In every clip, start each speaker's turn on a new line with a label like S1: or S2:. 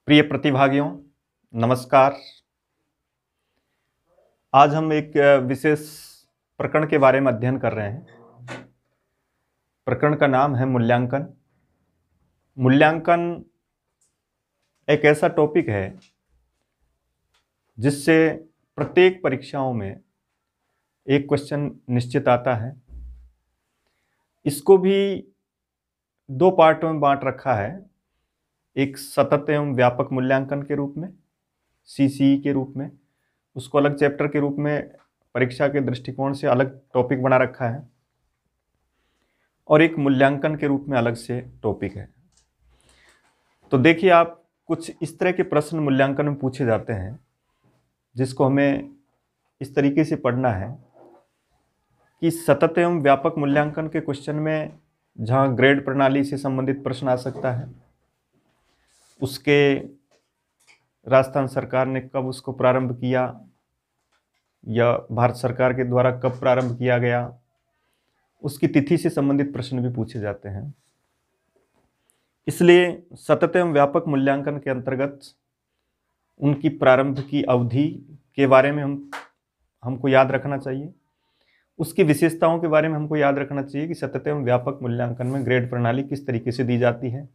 S1: प्रिय प्रतिभागियों, नमस्कार। आज हम एक विशेष प्रकरण के बारे में अध्ययन कर रहे हैं। प्रकरण का नाम है मूल्यांकन। मूल्यांकन एक ऐसा टॉपिक है जिससे प्रत्येक परीक्षाओं में एक क्वेश्चन निश्चित आता है। इसको भी दो पार्टों में बांट रखा है, एक सतत एवं व्यापक मूल्यांकन के रूप में, CCE के रूप में, उसको अलग चैप्टर के रूप में परीक्षा के दृष्टिकोण से अलग टॉपिक बना रखा है, और एक मूल्यांकन के रूप में अलग से टॉपिक है। तो देखिए, आप कुछ इस तरह के प्रश्न मूल्यांकन में पूछे जाते हैं जिसको हमें इस तरीके से पढ़ना है कि सतत एवं व्यापक मूल्यांकन के क्वेश्चन में जहाँ ग्रेड प्रणाली से संबंधित प्रश्न आ सकता है, उसके राजस्थान सरकार ने कब उसको प्रारंभ किया या भारत सरकार के द्वारा कब प्रारंभ किया गया, उसकी तिथि से संबंधित प्रश्न भी पूछे जाते हैं। इसलिए सतत एवं व्यापक मूल्यांकन के अंतर्गत उनकी प्रारंभ की अवधि के बारे में हमको याद रखना चाहिए। उसकी विशेषताओं के बारे में हमको याद रखना चाहिए कि सतत एवं व्यापक मूल्यांकन में ग्रेड प्रणाली किस तरीके से दी जाती है,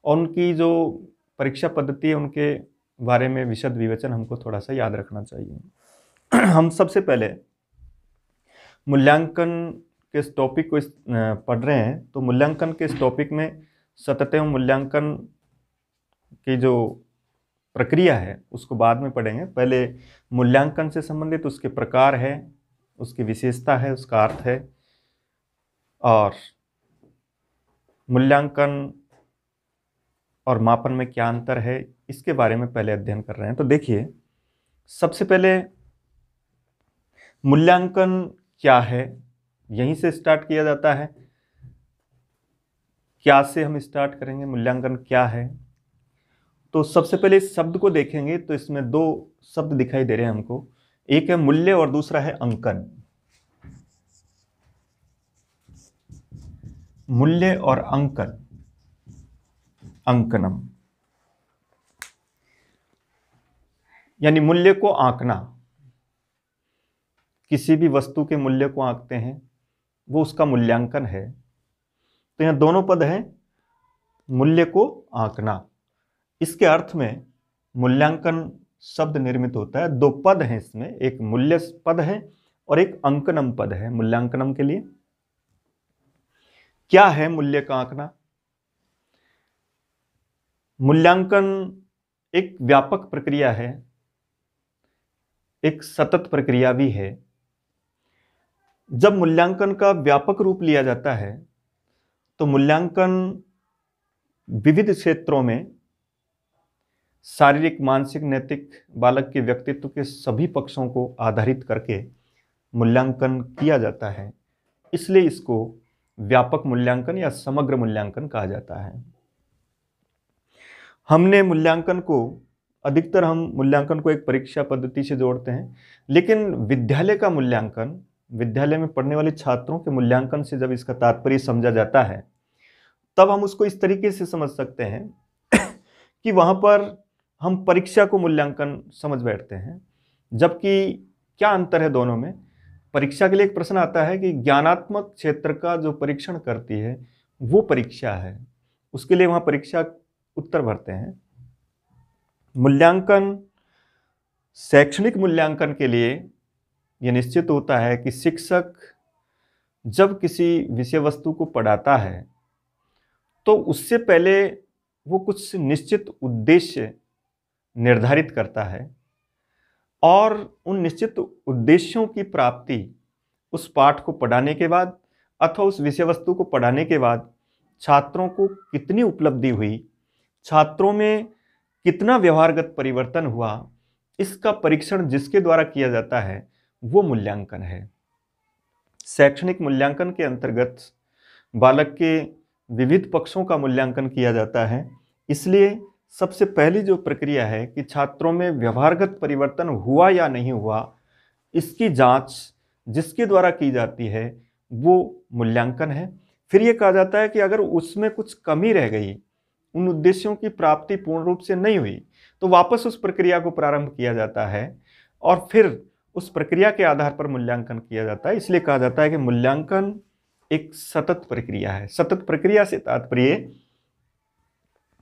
S1: और उनकी जो परीक्षा पद्धति है उनके बारे में विशद विवेचन हमको थोड़ा सा याद रखना चाहिए। हम सबसे पहले मूल्यांकन के इस टॉपिक को पढ़ रहे हैं, तो मूल्यांकन के इस टॉपिक में सतत एवं मूल्यांकन की जो प्रक्रिया है उसको बाद में पढ़ेंगे। पहले मूल्यांकन से संबंधित उसके प्रकार है, उसकी विशेषता है, उसका अर्थ है, और मूल्यांकन और मापन में क्या अंतर है, इसके बारे में पहले अध्ययन कर रहे हैं। तो देखिए, सबसे पहले मूल्यांकन क्या है, यहीं से स्टार्ट किया जाता है। क्या से हम स्टार्ट करेंगे, मूल्यांकन क्या है। तो सबसे पहले इस शब्द को देखेंगे तो इसमें दो शब्द दिखाई दे रहे हैं हमको, एक है मूल्य और दूसरा है अंकन। मूल्य और अंकन, अंकनम, यानी मूल्य को आंकना। किसी भी वस्तु के मूल्य को आंकते हैं, वो उसका मूल्यांकन है। तो यहां दोनों पद हैं, मूल्य को आंकना। इसके अर्थ में मूल्यांकन शब्द निर्मित होता है। दो पद हैं इसमें, एक मूल्य पद है और एक अंकनम पद है मूल्यांकनम के लिए। क्या है मूल्य का आंकना? मूल्यांकन एक व्यापक प्रक्रिया है, एक सतत प्रक्रिया भी है। जब मूल्यांकन का व्यापक रूप लिया जाता है तो मूल्यांकन विविध क्षेत्रों में शारीरिक, मानसिक, नैतिक बालक के व्यक्तित्व के सभी पक्षों को आधारित करके मूल्यांकन किया जाता है। इसलिए इसको व्यापक मूल्यांकन या समग्र मूल्यांकन कहा जाता है। हमने मूल्यांकन को अधिकतर हम मूल्यांकन को एक परीक्षा पद्धति से जोड़ते हैं, लेकिन विद्यालय का मूल्यांकन, विद्यालय में पढ़ने वाले छात्रों के मूल्यांकन से जब इसका तात्पर्य समझा जाता है तब हम उसको इस तरीके से समझ सकते हैं कि वहां पर हम परीक्षा को मूल्यांकन समझ बैठते हैं। जबकि क्या अंतर है दोनों में? परीक्षा के लिए एक प्रश्न आता है कि ज्ञानात्मक क्षेत्र का जो परीक्षण करती है वो परीक्षा है, उसके लिए वहां परीक्षा उत्तर भरते हैं। मूल्यांकन, शैक्षणिक मूल्यांकन के लिए यह निश्चित होता है कि शिक्षक जब किसी विषय वस्तु को पढ़ाता है तो उससे पहले वो कुछ निश्चित उद्देश्य निर्धारित करता है, और उन निश्चित उद्देश्यों की प्राप्ति उस पाठ को पढ़ाने के बाद अथवा उस विषय वस्तु को पढ़ाने के बाद छात्रों को कितनी उपलब्धि हुई, छात्रों में कितना व्यवहारगत परिवर्तन हुआ, इसका परीक्षण जिसके द्वारा किया जाता है वो मूल्यांकन है। शैक्षणिक मूल्यांकन के अंतर्गत बालक के विविध पक्षों का मूल्यांकन किया जाता है। इसलिए सबसे पहली जो प्रक्रिया है कि छात्रों में व्यवहारगत परिवर्तन हुआ या नहीं हुआ, इसकी जांच जिसके द्वारा की जाती है वो मूल्यांकन है। फिर ये कहा जाता है कि अगर उसमें कुछ कमी रह गई, उन उद्देश्यों की प्राप्ति पूर्ण रूप से नहीं हुई तो वापस उस प्रक्रिया को प्रारंभ किया जाता है और फिर उस प्रक्रिया के आधार पर मूल्यांकन किया जाता है। इसलिए कहा जाता है कि मूल्यांकन एक सतत प्रक्रिया है। सतत प्रक्रिया से तात्पर्य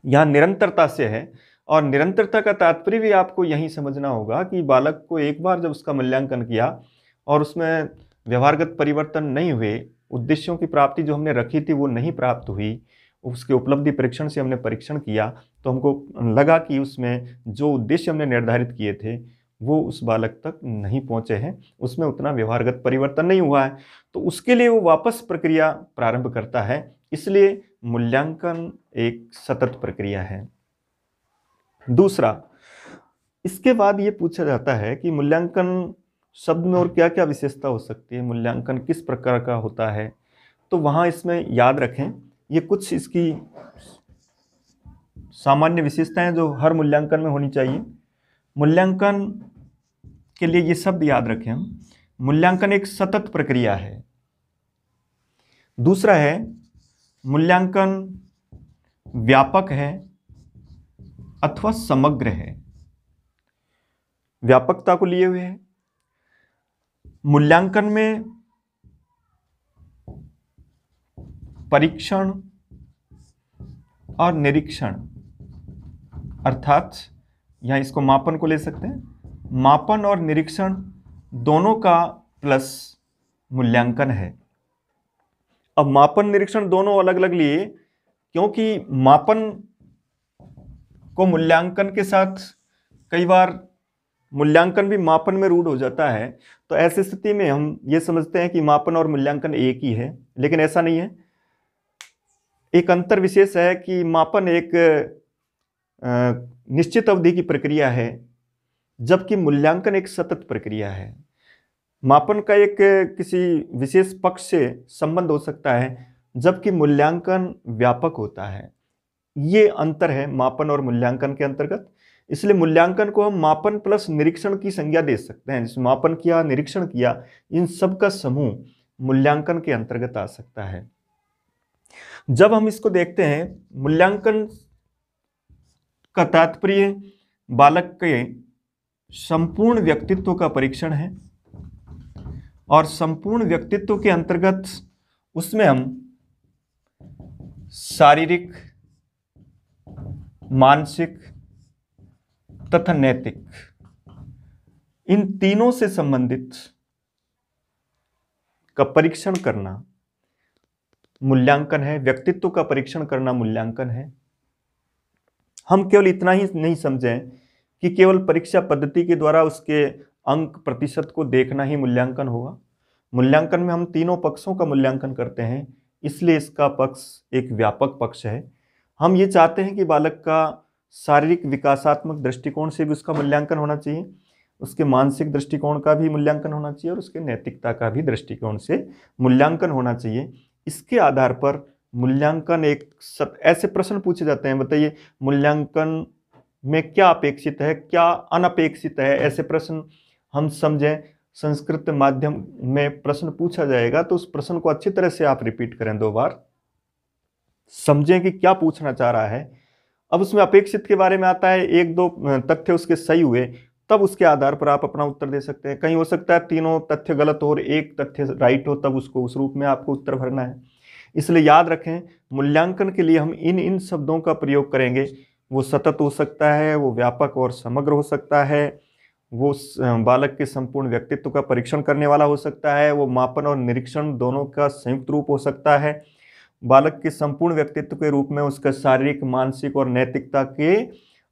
S1: यहाँ निरंतरता से है और निरंतरता का तात्पर्य भी आपको यही समझना होगा कि बालक को एक बार जब उसका मूल्यांकन किया और उसमें व्यवहारगत परिवर्तन नहीं हुए, उद्देश्यों की प्राप्ति जो हमने रखी थी वो नहीं प्राप्त हुई, उसके उपलब्धि परीक्षण से हमने परीक्षण किया तो हमको लगा कि उसमें जो उद्देश्य हमने निर्धारित किए थे वो उस बालक तक नहीं पहुंचे हैं, उसमें उतना व्यवहारगत परिवर्तन नहीं हुआ है, तो उसके लिए वो वापस प्रक्रिया प्रारंभ करता है। इसलिए मूल्यांकन एक सतत प्रक्रिया है। दूसरा, इसके बाद ये पूछा जाता है कि मूल्यांकन शब्द में और क्या क्या विशेषता हो सकती है, मूल्यांकन किस प्रकार का होता है। तो वहाँ इसमें याद रखें, ये कुछ इसकी सामान्य विशेषताएं जो हर मूल्यांकन में होनी चाहिए। मूल्यांकन के लिए ये शब्द याद रखें हम, मूल्यांकन एक सतत प्रक्रिया है। दूसरा है, मूल्यांकन व्यापक है अथवा समग्र है। व्यापकता को लिए हुए है। मूल्यांकन में परीक्षण और निरीक्षण, अर्थात यहां इसको मापन को ले सकते हैं, मापन और निरीक्षण दोनों का प्लस मूल्यांकन है। अब मापन निरीक्षण दोनों अलग अलग लिए क्योंकि मापन को मूल्यांकन के साथ कई बार मूल्यांकन भी मापन में रूढ़ हो जाता है, तो ऐसी स्थिति में हम ये समझते हैं कि मापन और मूल्यांकन एक ही है, लेकिन ऐसा नहीं है। एक अंतर विशेष है कि मापन एक निश्चित अवधि की प्रक्रिया है जबकि मूल्यांकन एक सतत प्रक्रिया है। मापन का एक किसी विशेष पक्ष से संबंध हो सकता है जबकि मूल्यांकन व्यापक होता है। ये अंतर है मापन और मूल्यांकन के अंतर्गत। इसलिए मूल्यांकन को हम मापन प्लस निरीक्षण की संज्ञा दे सकते हैं। जिस मापन किया, निरीक्षण किया, इन सब का समूह मूल्यांकन के अंतर्गत आ सकता है। जब हम इसको देखते हैं, मूल्यांकन का तात्पर्य बालक के संपूर्ण व्यक्तित्व का परीक्षण है और संपूर्ण व्यक्तित्व के अंतर्गत उसमें हम शारीरिक, मानसिक तथा नैतिक, इन तीनों से संबंधित का परीक्षण करना मूल्यांकन है। व्यक्तित्व का परीक्षण करना मूल्यांकन है। हम केवल इतना ही नहीं समझें कि केवल परीक्षा पद्धति के द्वारा उसके अंक प्रतिशत को देखना ही मूल्यांकन होगा। मूल्यांकन में हम तीनों पक्षों का मूल्यांकन करते हैं, इसलिए इसका पक्ष एक व्यापक पक्ष है। हम ये चाहते हैं कि बालक का शारीरिक विकासात्मक दृष्टिकोण से भी उसका मूल्यांकन होना चाहिए, उसके मानसिक दृष्टिकोण का भी मूल्यांकन होना चाहिए और उसके नैतिकता का भी दृष्टिकोण से मूल्यांकन होना चाहिए। इसके आधार पर मूल्यांकन ऐसे प्रश्न पूछे जाते हैं, बताइए मूल्यांकन में क्या अपेक्षित है, क्या अनपेक्षित है। ऐसे प्रश्न हम समझें, संस्कृत माध्यम में प्रश्न पूछा जाएगा तो उस प्रश्न को अच्छी तरह से आप रिपीट करें, 2 बार समझें कि क्या पूछना चाह रहा है। अब उसमें अपेक्षित के बारे में आता है, 1-2 तथ्य उसके सही हुए तब उसके आधार पर आप अपना उत्तर दे सकते हैं। कहीं हो सकता है तीनों तथ्य गलत हो और एक तथ्य राइट हो, तब उसको उस रूप में आपको उत्तर भरना है। इसलिए याद रखें, मूल्यांकन के लिए हम इन शब्दों का प्रयोग करेंगे। वो सतत हो सकता है, वो व्यापक और समग्र हो सकता है, वो बालक के संपूर्ण व्यक्तित्व का परीक्षण करने वाला हो सकता है, वो मापन और निरीक्षण दोनों का संयुक्त रूप हो सकता है, बालक के संपूर्ण व्यक्तित्व के रूप में उसका शारीरिक, मानसिक और नैतिकता के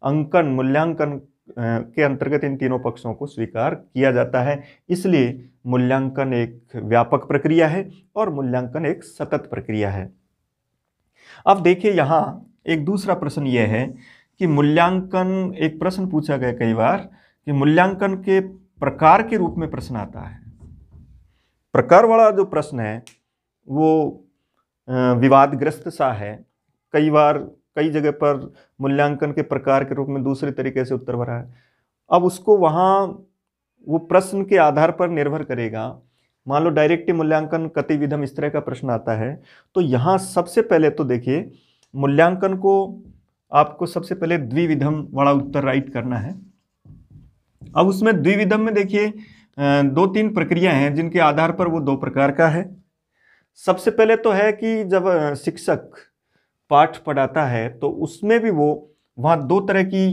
S1: अंकन मूल्यांकन के अंतर्गत इन तीनों पक्षों को स्वीकार किया जाता है। इसलिए मूल्यांकन एक व्यापक प्रक्रिया है और मूल्यांकन एक सतत प्रक्रिया है। अब देखिए, यहाँ एक दूसरा प्रश्न यह है कि मूल्यांकन, एक प्रश्न पूछा गया कई बार कि मूल्यांकन के प्रकार के रूप में प्रश्न आता है। प्रकार वाला जो प्रश्न है वो विवादग्रस्त सा है। कई बार कई जगह पर मूल्यांकन के प्रकार के रूप में दूसरे तरीके से उत्तर भरा है। अब उसको वहाँ वो प्रश्न के आधार पर निर्भर करेगा। मान लो डायरेक्ट मूल्यांकन कतिविधम इस तरह का प्रश्न आता है, तो यहाँ सबसे पहले तो देखिए, मूल्यांकन को आपको सबसे पहले द्विविधम वाला उत्तर राइट करना है। अब उसमें द्विविधम में देखिए 2-3 प्रक्रिया हैं जिनके आधार पर वो 2 प्रकार का है। सबसे पहले तो है कि जब शिक्षक पाठ पढ़ाता है तो उसमें भी वो वहाँ 2 तरह की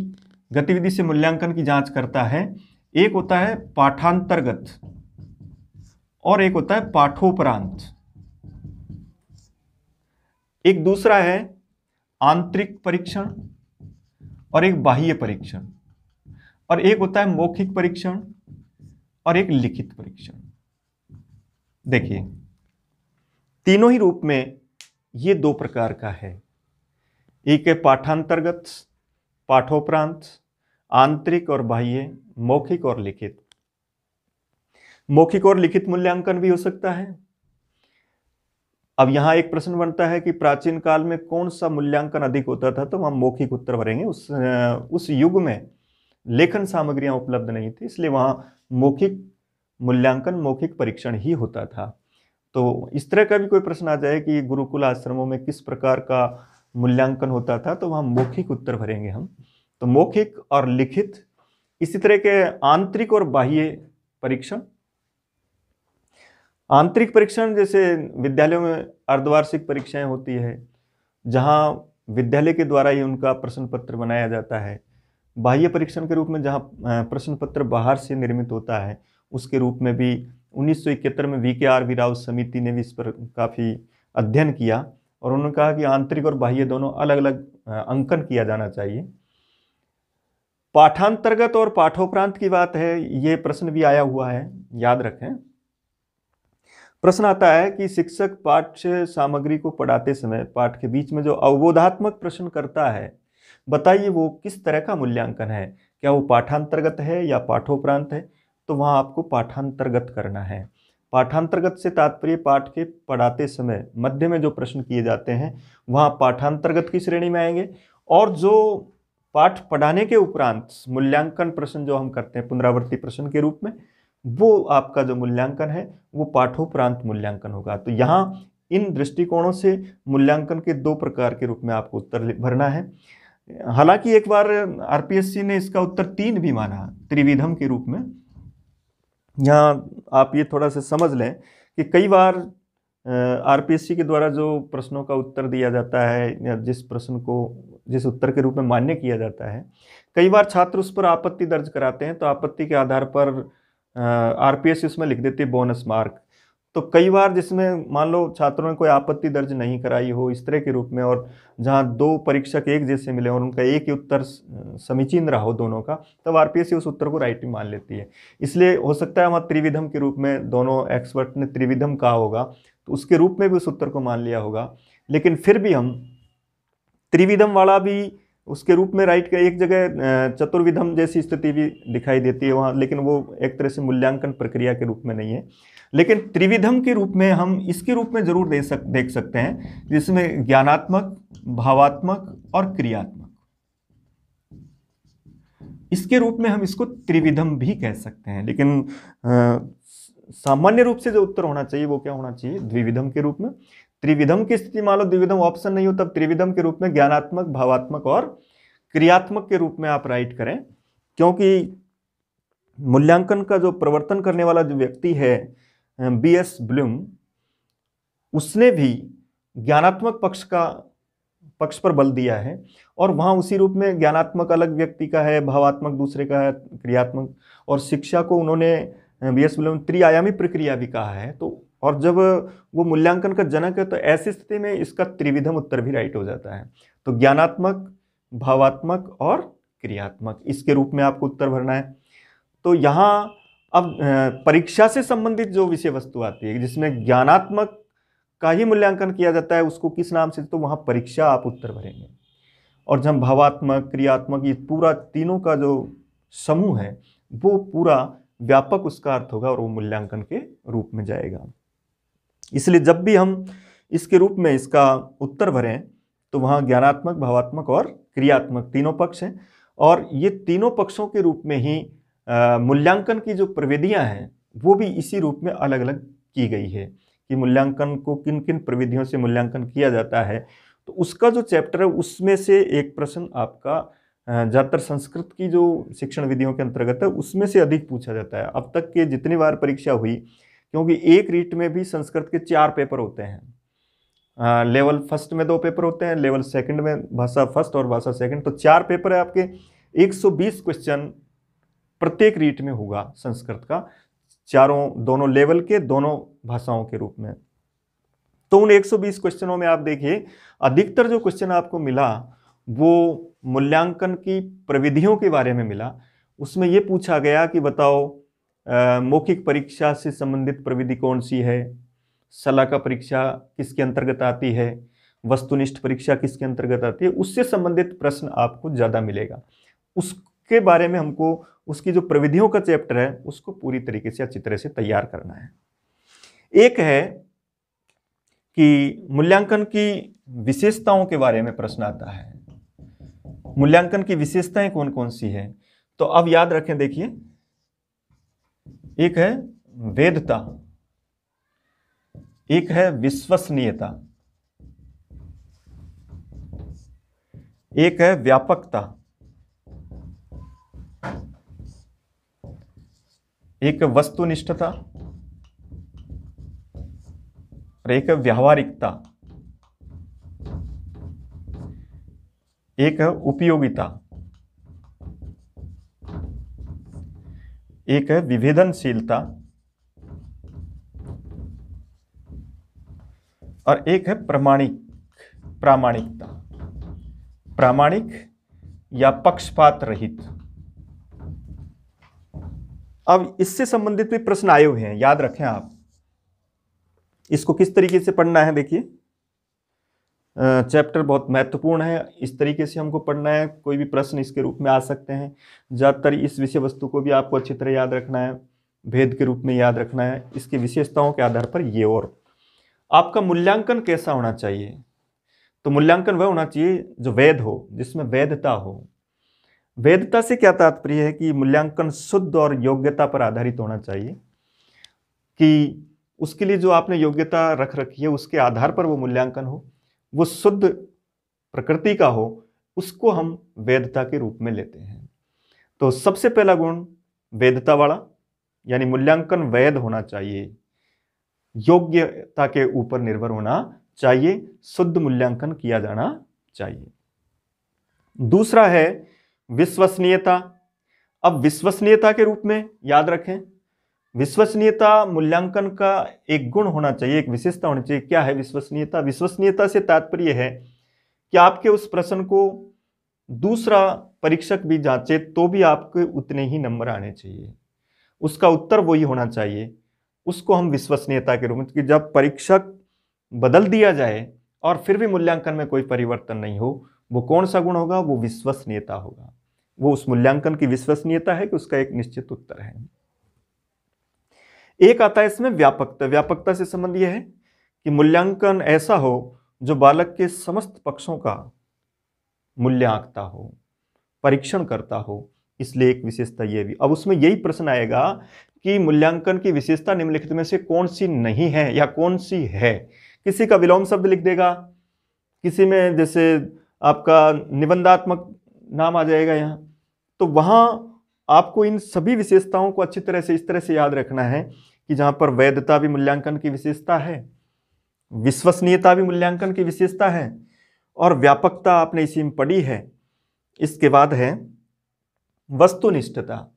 S1: गतिविधि से मूल्यांकन की जांच करता है। एक होता है पाठांतर्गत और एक होता है पाठोपरांत। एक दूसरा है आंतरिक परीक्षण और एक बाह्य परीक्षण, और एक होता है मौखिक परीक्षण और एक लिखित परीक्षण। देखिए तीनों ही रूप में ये 2 प्रकार का है। एक है पाठांतर्गत, पाठोपरांत, आंतरिक और बाह्य, मौखिक और लिखित। मौखिक और लिखित मूल्यांकन भी हो सकता है। अब यहां एक प्रश्न बनता है कि प्राचीन काल में कौन सा मूल्यांकन अधिक होता था, तो हम मौखिक उत्तर भरेंगे। उस युग में लेखन सामग्रियां उपलब्ध नहीं थी, इसलिए वहां मौखिक मूल्यांकन, मौखिक परीक्षण ही होता था। तो इस तरह का भी कोई प्रश्न आ जाए कि गुरुकुल आश्रमों में किस प्रकार का मूल्यांकन होता था, तो वहां मौखिक उत्तर भरेंगे हम। तो मौखिक और लिखित। इसी तरह के आंतरिक और बाह्य परीक्षण। आंतरिक परीक्षण जैसे विद्यालयों में अर्धवार्षिक परीक्षाएं होती है, जहां विद्यालय के द्वारा ही उनका प्रश्न पत्र बनाया जाता है। बाह्य परीक्षण के रूप में जहां प्रश्न पत्र बाहर से निर्मित होता है, उसके रूप में भी 1971 में VKR राव समिति ने भी इस पर काफ़ी अध्ययन किया और उन्होंने कहा कि आंतरिक और बाह्य दोनों अलग अलग अंकन किया जाना चाहिए। पाठांतर्गत और पाठोपरांत की बात है, ये प्रश्न भी आया हुआ है, याद रखें। प्रश्न आता है कि शिक्षक पाठ्य सामग्री को पढ़ाते समय पाठ के बीच में जो अवबोधात्मक प्रश्न करता है, बताइए वो किस तरह का मूल्यांकन है। क्या वो पाठांतर्गत है या पाठोपरांत है? तो वहाँ आपको पाठांतर्गत करना है। पाठांतर्गत से तात्पर्य पाठ के पढ़ाते समय मध्य में जो प्रश्न किए जाते हैं वहाँ पाठांतर्गत की श्रेणी में आएंगे, और जो पाठ पढ़ाने के उपरांत मूल्यांकन प्रश्न जो हम करते हैं पुनरावृत्ति प्रश्न के रूप में, वो आपका जो मूल्यांकन है वो पाठोपरांत मूल्यांकन होगा। तो यहाँ इन दृष्टिकोणों से मूल्यांकन के 2 प्रकार के रूप में आपको उत्तर भरना है। हालांकि एक बार RPSC ने इसका उत्तर 3 भी माना, त्रिविधम के रूप में। यहाँ आप ये थोड़ा सा समझ लें कि कई बार RPSC के द्वारा जो प्रश्नों का उत्तर दिया जाता है या जिस प्रश्न को जिस उत्तर के रूप में मान्य किया जाता है, कई बार छात्र उस पर आपत्ति दर्ज कराते हैं, तो आपत्ति के आधार पर RPSC उसमें लिख देती है बोनस मार्क। तो कई बार जिसमें मान लो छात्रों ने कोई आपत्ति दर्ज नहीं कराई हो इस तरह के रूप में, और जहां 2 परीक्षक एक जैसे मिले और उनका एक ही उत्तर समीचीन रहा हो दोनों का, तब RPSC उस उत्तर को राइट मान लेती है। इसलिए हो सकता है वहाँ त्रिविधम के रूप में दोनों एक्सपर्ट ने त्रिविधम कहा होगा, तो उसके रूप में भी उस उत्तर को मान लिया होगा। लेकिन फिर भी हम त्रिविधम वाला भी उसके रूप में राइट कर, एक जगह चतुर्विधम जैसी स्थिति भी दिखाई देती है वहाँ, लेकिन वो एक तरह से मूल्यांकन प्रक्रिया के रूप में नहीं है। लेकिन त्रिविधम के रूप में हम इसके रूप में जरूर देख सकते हैं, जिसमें ज्ञानात्मक, भावात्मक और क्रियात्मक, इसके रूप में हम इसको त्रिविधम भी कह सकते हैं। लेकिन सामान्य रूप से जो उत्तर होना चाहिए वो क्या होना चाहिए? द्विविधम के रूप में। त्रिविधम की स्थिति मान लो द्विविधम ऑप्शन नहीं हो, तब त्रिविधम के रूप में ज्ञानात्मक, भावात्मक और क्रियात्मक के रूप में आप राइट करें, क्योंकि मूल्यांकन का जो प्रवर्तन करने वाला जो व्यक्ति है BS ब्लूम, उसने भी ज्ञानात्मक पक्ष पर बल दिया है, और वहाँ उसी रूप में ज्ञानात्मक अलग व्यक्ति का है, भावात्मक दूसरे का है, क्रियात्मक, और शिक्षा को उन्होंने BS ब्लूम त्रिआयामी प्रक्रिया भी कहा है। तो और जब वो मूल्यांकन का जनक है, तो ऐसी स्थिति में इसका त्रिविधम उत्तर भी राइट हो जाता है। तो ज्ञानात्मक, भावात्मक और क्रियात्मक, इसके रूप में आपको उत्तर भरना है। तो यहाँ अब परीक्षा से संबंधित जो विषय वस्तु आती है जिसमें ज्ञानात्मक का ही मूल्यांकन किया जाता है, उसको किस नाम से, तो वहाँ परीक्षा आप उत्तर भरेंगे। और जब भावात्मक, क्रियात्मक, ये पूरा तीनों का जो समूह है वो पूरा व्यापक उसका अर्थ होगा और वो मूल्यांकन के रूप में जाएगा। इसलिए जब भी हम इसके रूप में इसका उत्तर भरें तो वहाँ ज्ञानात्मक, भावात्मक और क्रियात्मक तीनों पक्ष हैं, और ये तीनों पक्षों के रूप में ही मूल्यांकन की जो प्रविधियां हैं वो भी इसी रूप में अलग अलग की गई है कि मूल्यांकन को किन किन प्रविधियों से मूल्यांकन किया जाता है, तो उसका जो चैप्टर है उसमें से एक प्रश्न आपका ज़्यादातर संस्कृत की जो शिक्षण विधियों के अंतर्गत है उसमें से अधिक पूछा जाता है। अब तक के जितनी बार परीक्षा हुई, क्योंकि एक रीट में भी संस्कृत के 4 पेपर होते हैं, लेवल फर्स्ट में 2 पेपर होते हैं, लेवल सेकंड में भाषा फर्स्ट और भाषा सेकंड, तो 4 पेपर है आपके। 120 क्वेश्चन प्रत्येक रीट में होगा संस्कृत का, दोनों लेवल के, दोनों भाषाओं के रूप में। तो उन 120 क्वेश्चनों में आप देखिए अधिकतर जो क्वेश्चन आपको मिला वो मूल्यांकन की प्रविधियों के बारे में मिला। उसमें ये पूछा गया कि बताओ मौखिक परीक्षा से संबंधित प्रविधि कौन सी है, शलाका परीक्षा किसके अंतर्गत आती है, वस्तुनिष्ठ परीक्षा किसके अंतर्गत आती है, उससे संबंधित प्रश्न आपको ज़्यादा मिलेगा। उसके बारे में हमको उसकी जो प्रविधियों का चैप्टर है उसको पूरी तरीके से अच्छी तरह से तैयार करना है। एक है कि मूल्यांकन की विशेषताओं के बारे में प्रश्न आता है। मूल्यांकन की विशेषताएं कौन कौन सी है, तो अब याद रखें, देखिए एक है वैधता, एक है विश्वसनीयता, एक है व्यापकता, एक है वस्तुनिष्ठता और एक है व्यावहारिकता, एक है उपयोगिता, एक है विभेदनशीलता और एक है प्रामाणिकता, प्रामाणिक या पक्षपात रहित। अब इससे संबंधित भी प्रश्न आए हुए हैं, याद रखें आप इसको किस तरीके से पढ़ना है। देखिए चैप्टर बहुत महत्वपूर्ण है, इस तरीके से हमको पढ़ना है, कोई भी प्रश्न इसके रूप में आ सकते हैं। ज़्यादातर इस विषय वस्तु को भी आपको अच्छी तरह याद रखना है, भेद के रूप में याद रखना है, इसकी विशेषताओं के आधार पर ये। और आपका मूल्यांकन कैसा होना चाहिए, तो मूल्यांकन वह होना चाहिए जो वैध हो, जिसमें वैधता हो। वैधता से क्या तात्पर्य है कि मूल्यांकन शुद्ध और योग्यता पर आधारित होना चाहिए, कि उसके लिए जो आपने योग्यता रख रखी है उसके आधार पर वो मूल्यांकन हो, वो शुद्ध प्रकृति का हो, उसको हम वैधता के रूप में लेते हैं। तो सबसे पहला गुण वैधता वाला, यानी मूल्यांकन वैध होना चाहिए, योग्यता के ऊपर निर्भर होना चाहिए, शुद्ध मूल्यांकन किया जाना चाहिए। दूसरा है विश्वसनीयता। अब विश्वसनीयता के रूप में याद रखें, विश्वसनीयता मूल्यांकन का एक गुण होना चाहिए, एक विशेषता होनी चाहिए। क्या है विश्वसनीयता? विश्वसनीयता से तात्पर्य है कि आपके उस प्रश्न को दूसरा परीक्षक भी जांचे तो भी आपके उतने ही नंबर आने चाहिए, उसका उत्तर वही होना चाहिए। उसको हम विश्वसनीयता के रूप में, कि जब परीक्षक बदल दिया जाए और फिर भी मूल्यांकन में कोई परिवर्तन नहीं हो, वो कौन सा गुण होगा? वो विश्वसनीयता होगा। वो उस मूल्यांकन की विश्वसनीयता है कि उसका एक निश्चित उत्तर है। एक आता है इसमें व्यापकता। व्यापकता से संबंध यह है कि मूल्यांकन ऐसा हो जो बालक के समस्त पक्षों का मूल्य आंकता हो, परीक्षण करता हो, इसलिए एक विशेषता ये भी। अब उसमें यही प्रश्न आएगा कि मूल्यांकन की विशेषता निम्नलिखित में से कौन सी नहीं है या कौन सी है। किसी का विलोम शब्द लिख देगा, किसी में जैसे आपका निबंधात्मक नाम आ जाएगा यहाँ, तो वहाँ आपको इन सभी विशेषताओं को अच्छी तरह से इस तरह से याद रखना है कि जहाँ पर वैधता भी मूल्यांकन की विशेषता है, विश्वसनीयता भी मूल्यांकन की विशेषता है और व्यापकता आपने इसी में पढ़ी है। इसके बाद है वस्तुनिष्ठता।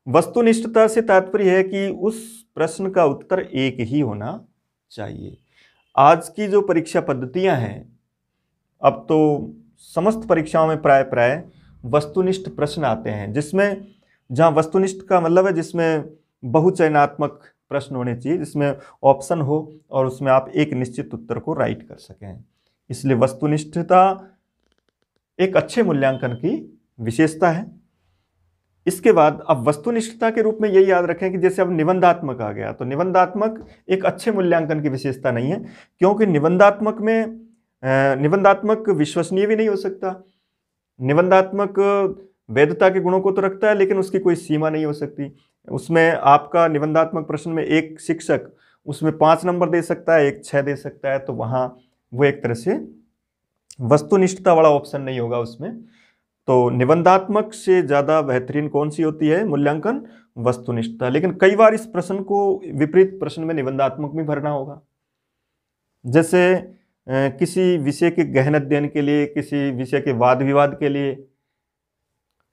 S1: वस्तुनिष्ठता से तात्पर्य है कि उस प्रश्न का उत्तर एक ही होना चाहिए। आज की जो परीक्षा पद्धतियां हैं, अब तो समस्त परीक्षाओं में प्राय वस्तुनिष्ठ प्रश्न आते हैं, जिसमें जहां वस्तुनिष्ठ का मतलब है जिसमें बहुचयनात्मक प्रश्न होने चाहिए, जिसमें ऑप्शन हो और उसमें आप एक निश्चित उत्तर को राइट कर सकें। इसलिए वस्तुनिष्ठता एक अच्छे मूल्यांकन की विशेषता है। इसके बाद अब वस्तुनिष्ठता के रूप में यही याद रखें कि जैसे अब निबंधात्मक आ गया, तो निबंधात्मक एक अच्छे मूल्यांकन की विशेषता नहीं है, क्योंकि निबंधात्मक विश्वसनीय भी नहीं हो सकता। निबंधात्मक वैधता के गुणों को तो रखता है, लेकिन उसकी कोई सीमा नहीं हो सकती। उसमें आपका निबंधात्मक प्रश्न में एक शिक्षक उसमें 5 नंबर दे सकता है, एक 6 दे सकता है, तो वहाँ वो एक तरह से वस्तुनिष्ठता वाला ऑप्शन नहीं होगा उसमें। तो निबंधात्मक से ज्यादा बेहतरीन कौन सी होती है मूल्यांकन? वस्तुनिष्ठता। लेकिन कई बार इस प्रश्न को विपरीत प्रश्न में निबंधात्मक भी भरना होगा। जैसे किसी विषय के गहन अध्ययन के लिए, किसी विषय के वाद विवाद के लिए,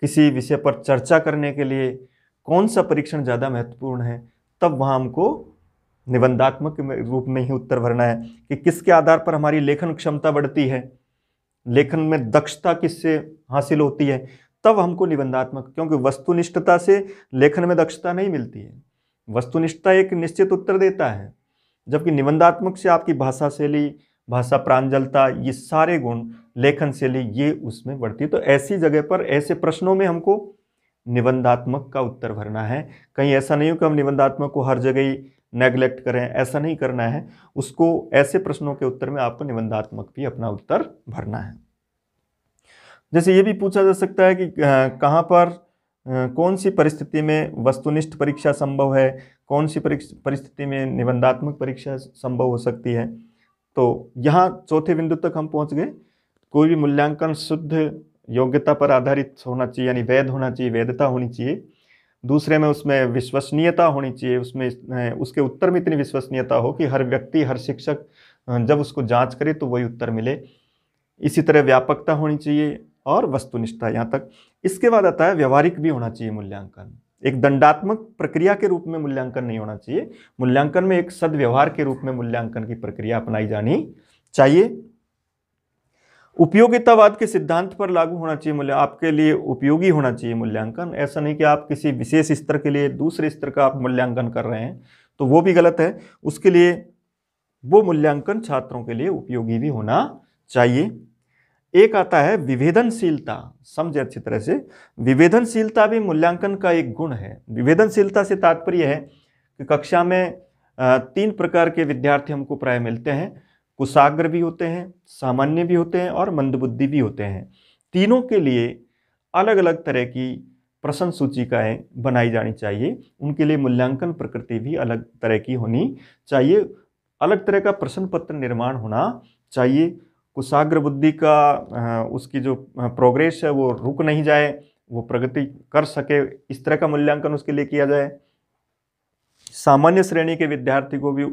S1: किसी विषय पर चर्चा करने के लिए कौन सा परीक्षण ज्यादा महत्वपूर्ण है, तब वहां हमको निबंधात्मक रूप में ही उत्तर भरना है कि किसके आधार पर हमारी लेखन क्षमता बढ़ती है, लेखन में दक्षता किससे हासिल होती है, तब हमको निबंधात्मक। क्योंकि वस्तुनिष्ठता से लेखन में दक्षता नहीं मिलती है। वस्तुनिष्ठता एक निश्चित उत्तर देता है, जबकि निबंधात्मक से आपकी भाषा शैली, भाषा प्रांजलता, ये सारे गुण, लेखन शैली, ये उसमें बढ़ती है। तो ऐसी जगह पर, ऐसे प्रश्नों में हमको निबंधात्मक का उत्तर भरना है। कहीं ऐसा नहीं हो कि हम निबंधात्मक को हर जगह ही नेग्लेक्ट करें, ऐसा नहीं करना है। उसको, ऐसे प्रश्नों के उत्तर में आपको निबंधात्मक भी अपना उत्तर भरना है। जैसे ये भी पूछा जा सकता है कि कहाँ पर कौन सी परिस्थिति में वस्तुनिष्ठ परीक्षा संभव है, कौन सी परिस्थिति में निबंधात्मक परीक्षा संभव हो सकती है। तो यहाँ चौथे बिंदु तक हम पहुँच गए। कोई भी मूल्यांकन शुद्ध योग्यता पर आधारित होना चाहिए, यानी वैध होना चाहिए, वैधता होनी चाहिए। दूसरे में उसमें विश्वसनीयता होनी चाहिए, उसमें उसके उत्तर में इतनी विश्वसनीयता हो कि हर व्यक्ति, हर शिक्षक जब उसको जांच करे तो वही उत्तर मिले। इसी तरह व्यापकता होनी चाहिए और वस्तुनिष्ठता यहाँ तक। इसके बाद आता है व्यवहारिक भी होना चाहिए मूल्यांकन। एक दंडात्मक प्रक्रिया के रूप में मूल्यांकन नहीं होना चाहिए। मूल्यांकन में एक सद्व्यवहार के रूप में मूल्यांकन की प्रक्रिया अपनाई जानी चाहिए। उपयोगितावाद के सिद्धांत पर लागू होना चाहिए मूल्य, आपके लिए उपयोगी होना चाहिए मूल्यांकन। ऐसा नहीं कि आप किसी विशेष स्तर के लिए दूसरे स्तर का आप मूल्यांकन कर रहे हैं, तो वो भी गलत है। उसके लिए वो मूल्यांकन छात्रों के लिए उपयोगी भी होना चाहिए। एक आता है विभेदनशीलता, समझे अच्छी तरह से। विभेदनशीलता भी मूल्यांकन का एक गुण है। विभेदनशीलता से तात्पर्य है कि कक्षा में 3 प्रकार के विद्यार्थी हमको प्राय मिलते हैं। कुशाग्र भी होते हैं, सामान्य भी होते हैं और मंदबुद्धि भी होते हैं। तीनों के लिए अलग अलग तरह की प्रश्न सूचिकाएं बनाई जानी चाहिए। उनके लिए मूल्यांकन प्रकृति भी अलग तरह की होनी चाहिए। अलग तरह का प्रश्न पत्र निर्माण होना चाहिए। कुशाग्र बुद्धि का उसकी जो प्रोग्रेस है वो रुक नहीं जाए, वो प्रगति कर सके, इस तरह का मूल्यांकन उसके लिए किया जाए। सामान्य श्रेणी के विद्यार्थी को भी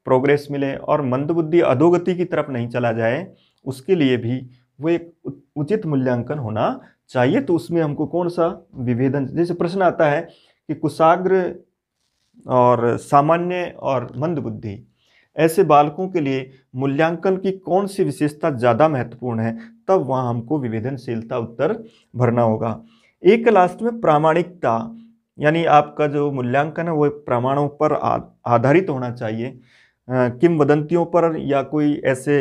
S1: प्रोग्रेस मिले और मंदबुद्धि अधोगति की तरफ नहीं चला जाए, उसके लिए भी वो एक उचित मूल्यांकन होना चाहिए। तो उसमें हमको कौन सा विभेदन, जैसे प्रश्न आता है कि कुशाग्र और सामान्य और मंदबुद्धि, ऐसे बालकों के लिए मूल्यांकन की कौन सी विशेषता ज़्यादा महत्वपूर्ण है, तब वहाँ हमको विभेदनशीलता उत्तर भरना होगा। एक लास्ट में प्रामाणिकता, यानी आपका जो मूल्यांकन है वो प्रमाणों पर आधारित होना चाहिए, किंवदंतियों पर या कोई ऐसे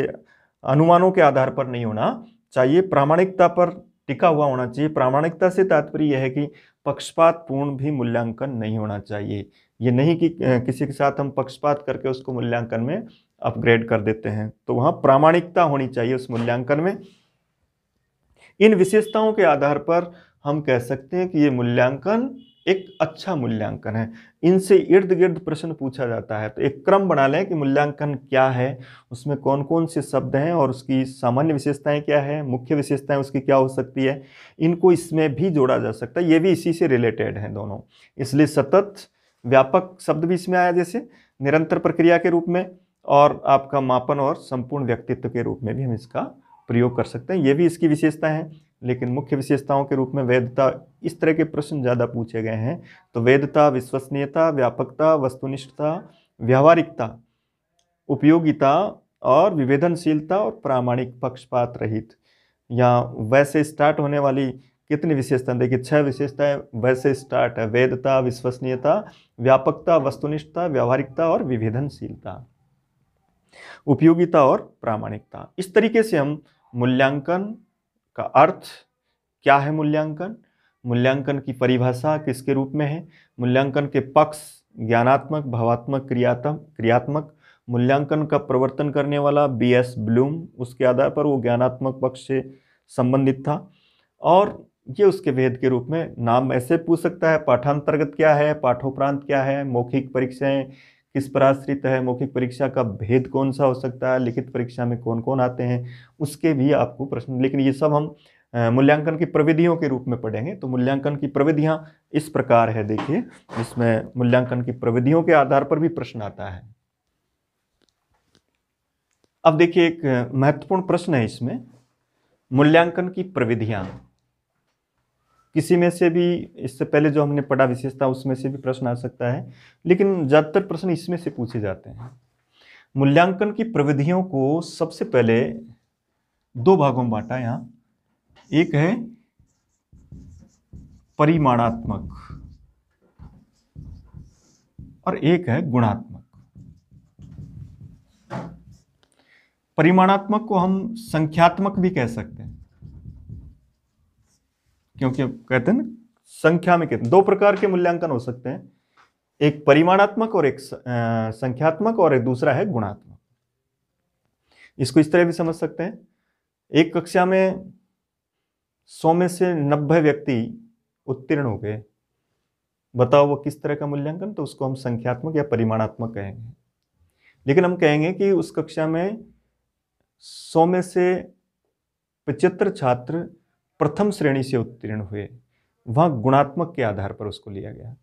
S1: अनुमानों के आधार पर नहीं होना चाहिए। प्रामाणिकता पर टिका हुआ होना चाहिए। प्रामाणिकता से तात्पर्य यह है कि पक्षपातपूर्ण भी मूल्यांकन नहीं होना चाहिए। ये नहीं कि किसी के साथ हम पक्षपात करके उसको मूल्यांकन में अपग्रेड कर देते हैं। तो वहाँ प्रामाणिकता होनी चाहिए उस मूल्यांकन में। इन विशेषताओं के आधार पर हम कह सकते हैं कि ये मूल्यांकन एक अच्छा मूल्यांकन है। इनसे इर्द गिर्द प्रश्न पूछा जाता है। तो एक क्रम बना लें कि मूल्यांकन क्या है, उसमें कौन कौन से शब्द हैं और उसकी सामान्य विशेषताएं क्या है, मुख्य विशेषताएं उसकी क्या हो सकती है, इनको इसमें भी जोड़ा जा सकता है। ये भी इसी से रिलेटेड हैं दोनों, इसलिए सतत व्यापक शब्द भी इसमें आया, जैसे निरंतर प्रक्रिया के रूप में, और आपका मापन और संपूर्ण व्यक्तित्व के रूप में भी हम इसका प्रयोग कर सकते हैं। ये भी इसकी विशेषता है। लेकिन मुख्य विशेषताओं के रूप में वैधता, इस तरह के प्रश्न ज़्यादा पूछे गए हैं। तो वैधता, विश्वसनीयता, व्यापकता, वस्तुनिष्ठता, व्यावहारिकता, उपयोगिता और विभेदनशीलता और प्रामाणिक, पक्षपात रहित। या वैसे स्टार्ट होने वाली कितनी विशेषता, देखिए 6 विशेषताएं वैसे स्टार्ट है। वैधता, विश्वसनीयता, व्यापकता, वस्तुनिष्ठता, व्यावहारिकता और विभेदनशीलता, उपयोगिता और प्रामाणिकता। इस तरीके से हम मूल्यांकन का अर्थ क्या है, मूल्यांकन की परिभाषा किसके रूप में है, मूल्यांकन के पक्ष ज्ञानात्मक, भावात्मक, क्रियात्मक, मूल्यांकन का प्रवर्तन करने वाला B.S. ब्लूम, उसके आधार पर वो ज्ञानात्मक पक्ष से संबंधित था। और ये उसके भेद के रूप में नाम ऐसे पूछ सकता है, पाठांतर्गत क्या है, पाठोपरांत क्या है, मौखिक परीक्षाएं किस पर आश्रित है, मौखिक परीक्षा का भेद कौन सा हो सकता है, लिखित परीक्षा में कौन कौन आते हैं, उसके भी आपको प्रश्न, लेकिन ये सब हम मूल्यांकन की प्रविधियों के रूप में पढ़ेंगे। तो मूल्यांकन की प्रविधियां इस प्रकार है, देखिए इसमें मूल्यांकन की प्रविधियों के आधार पर भी प्रश्न आता है। अब देखिए एक महत्वपूर्ण प्रश्न है इसमें, मूल्यांकन की प्रविधियां किसी में से भी, इससे पहले जो हमने पढ़ा विशेषता उसमें से भी प्रश्न आ सकता है, लेकिन ज्यादातर प्रश्न इसमें से पूछे जाते हैं। मूल्यांकन की प्रविधियों को सबसे पहले दो भागों में बांटा यहां, एक है परिमाणात्मक और एक है गुणात्मक। परिमाणात्मक को हम संख्यात्मक भी कह सकते हैं, क्योंकि कहते हैं ना संख्या में कितने, दो प्रकार के मूल्यांकन हो सकते हैं, एक परिमाणात्मक और एक संख्यात्मक, और एक दूसरा है गुणात्मक। इसको इस तरह भी समझ सकते हैं, एक कक्षा में 100 में से 90 व्यक्ति उत्तीर्ण हो गए, बताओ वो किस तरह का मूल्यांकन, तो उसको हम संख्यात्मक या परिमाणात्मक कहेंगे। लेकिन हम कहेंगे कि उस कक्षा में 100 में से 75 छात्र प्रथम श्रेणी से उत्तीर्ण हुए, वहां गुणात्मक के आधार पर उसको लिया गया।